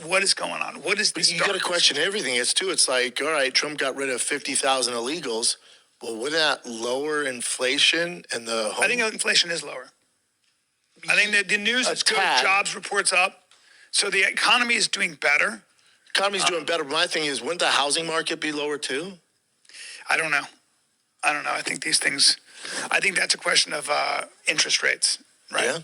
what is going on? What is this? You got to question everything. It's like, all right, Trump got rid of 50,000 illegals. Well, wouldn't that lower inflation and the home? I think inflation is lower. I think that the news is good. Tad. Jobs reports up. So the economy is doing better. Economy's doing better, but my thing is, wouldn't the housing market be lower too? I don't know. I think these things, I think that's a question of interest rates, right? Yeah,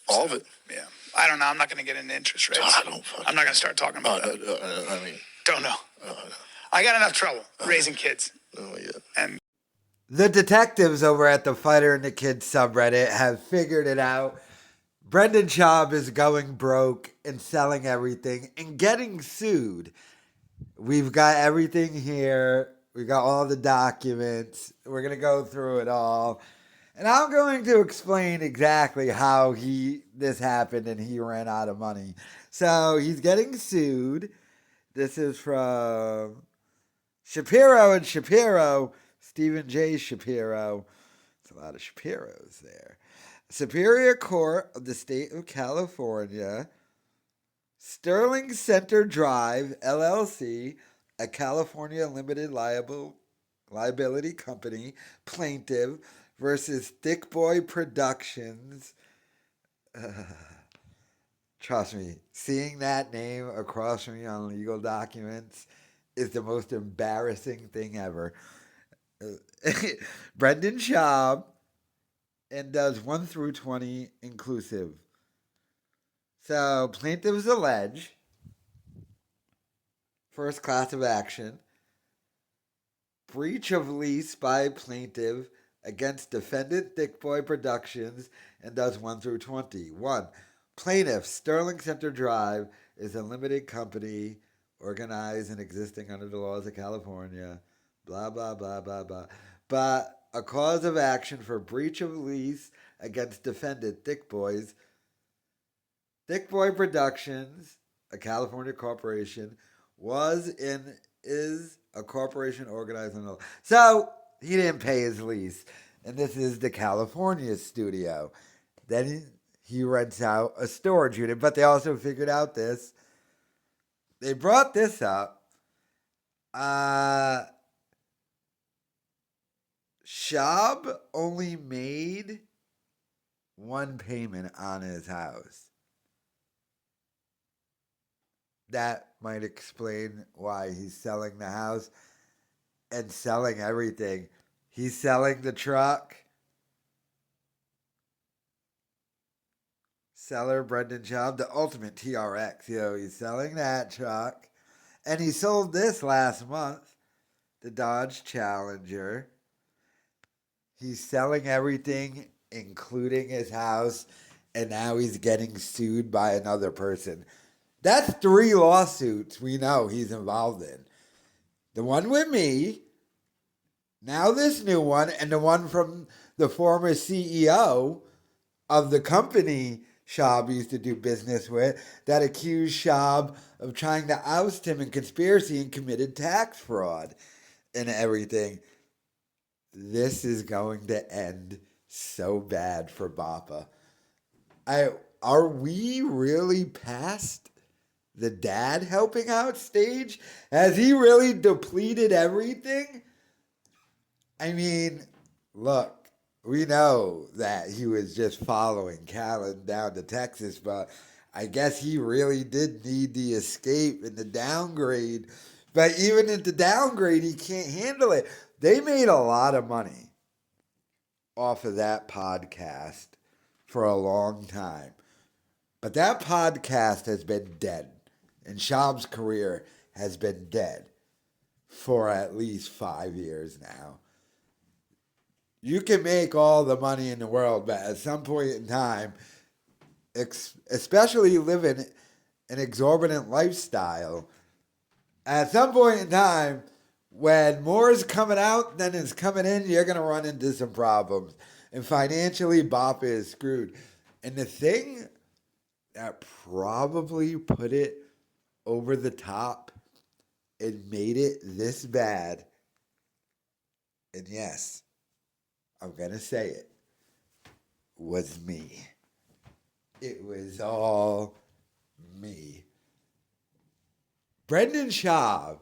all of it. Yeah. I don't know. I'm not going to get into interest rates. I'm not going to start talking about that. Don't know. I got enough trouble raising kids. Oh, yeah. And the detectives over at the Fighter and the Kids subreddit have figured it out. Brendan Schaub is going broke and selling everything and getting sued. We've got everything here. We got all the documents. We're going to go through it all. And I'm going to explain exactly how this happened and he ran out of money. So he's getting sued. This is from Shapiro and Shapiro, Stephen J. Shapiro. There's a lot of Shapiros there. Superior Court of the State of California, Sterling Center Drive, LLC, a California limited liability company, plaintiff versus Thick Boy Productions. Trust me, seeing that name across from me on legal documents is the most embarrassing thing ever. Brendan Schaub, and does 1 through 20 inclusive. So plaintiffs allege first class of action, breach of lease by plaintiff against defendant Thick Boy Productions, and does 1 through 20. 1. Plaintiff, Sterling Center Drive, is a limited company organized and existing under the laws of California. Blah, blah, blah, blah, blah. But a cause of action for breach of lease against defendant Thick Boy Productions, a California corporation, was and is a corporation organized under law. So he didn't pay his lease. And this is the California studio. Then he rents out a storage unit. But they also figured out this. They brought this up. Schaub only made one payment on his house. That might explain why he's selling the house and selling everything. He's selling the truck. Seller Brendan Schaub, the ultimate TRX. He's selling that truck. And he sold this last month, the Dodge Challenger. He's selling everything, including his house, and now he's getting sued by another person. That's 3 lawsuits we know he's involved in. The one with me, now this new one, and the one from the former CEO of the company Schaub used to do business with that accused Schaub of trying to oust him in conspiracy and committed tax fraud and everything. This is going to end so bad for Bappa. Are we really past the dad helping out stage? Has he really depleted everything? I mean, look, we know that he was just following Callan down to Texas, but I guess he really did need the escape and the downgrade. But even at the downgrade, he can't handle it. They made a lot of money off of that podcast for a long time. But that podcast has been dead. And Schaub's career has been dead for at least 5 years now. You can make all the money in the world, but at some point in time, especially living an exorbitant lifestyle, at some point in time, when more is coming out than is coming in, you're going to run into some problems. And financially, Bappa is screwed. And the thing that probably put it over the top and made it this bad, and yes, I'm going to say it, was me. It was all me. Brendan Schaub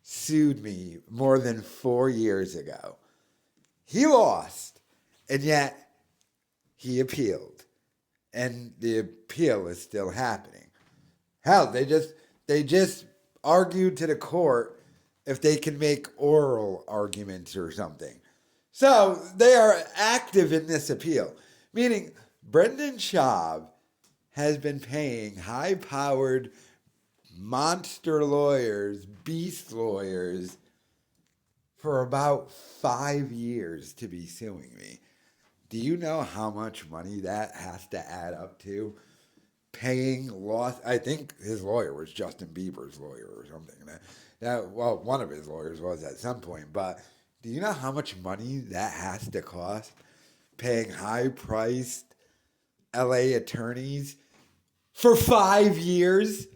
sued me more than 4 years ago. He lost, and yet he appealed, and the appeal is still happening. Hell, they just argued to the court if they can make oral arguments or something. So they are active in this appeal, meaning Brendan Schaub has been paying high-powered monster lawyers, beast lawyers, for about 5 years to be suing me. Do you know how much money that has to add up to? Paying loss. I think his lawyer was Justin Bieber's lawyer or something. Well, one of his lawyers was at some point. But do you know how much money that has to cost? Paying high-priced LA attorneys for 5 years?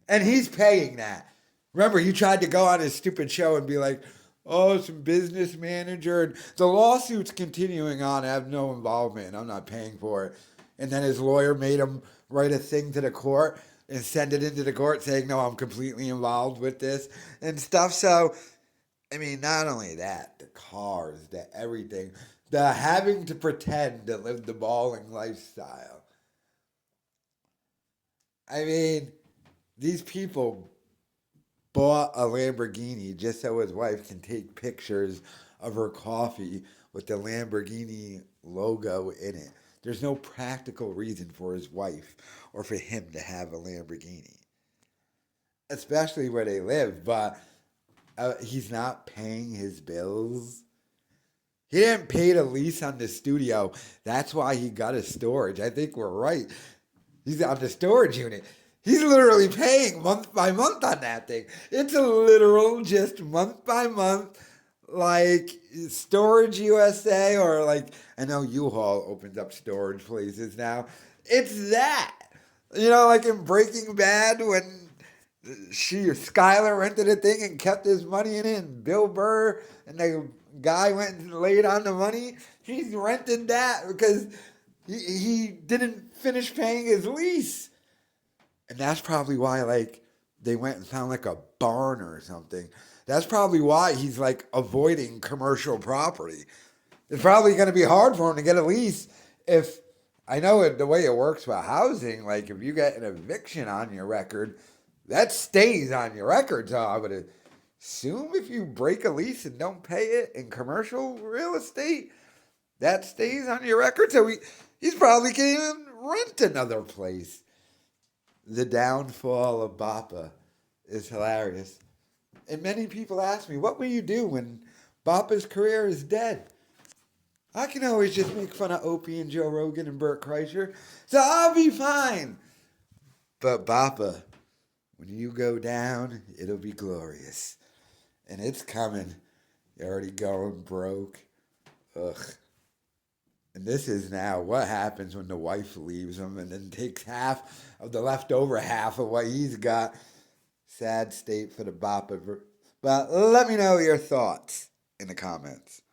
And he's paying that. Remember, he tried to go on his stupid show and be like, oh, some business manager. And the lawsuit's continuing on. I have no involvement, and I'm not paying for it. And then his lawyer made him write a thing to the court and send it into the court saying, no, I'm completely involved with this and stuff. So, I mean, not only that, the cars, the everything, the having to pretend to live the balling lifestyle. I mean, these people bought a Lamborghini just so his wife can take pictures of her coffee with the Lamborghini logo in it. There's no practical reason for his wife or for him to have a Lamborghini, especially where they live, but he's not paying his bills. He didn't pay the lease on the studio. That's why he got a storage. I think we're right. He's on the storage unit. He's literally paying month by month on that thing. It's a literal just month by month, like Storage USA, or like, I know U-Haul opens up storage places now. It's that. You know, like in Breaking Bad when Skyler rented a thing and kept his money in it, and Bill Burr and the guy went and laid on the money. He's rented that because he didn't finish paying his lease. And that's probably why, like, they went and found, like, a barn or something. That's probably why he's, like, avoiding commercial property. It's probably going to be hard for him to get a lease if, I know the way it works with housing, like, if you get an eviction on your record, that stays on your record. So I would assume if you break a lease and don't pay it in commercial real estate, that stays on your record. So he's probably can't even rent another place. The downfall of Bappa is hilarious. And many people ask me, what will you do when Bappa's career is dead? I can always just make fun of Opie and Joe Rogan and Burt Kreischer, so I'll be fine. But Bappa, when you go down, it'll be glorious. And it's coming. You're already going broke. Ugh. And this is now what happens when the wife leaves him and then takes half of the leftover half of what he's got. Sad state for the Bappa. But let me know your thoughts in the comments.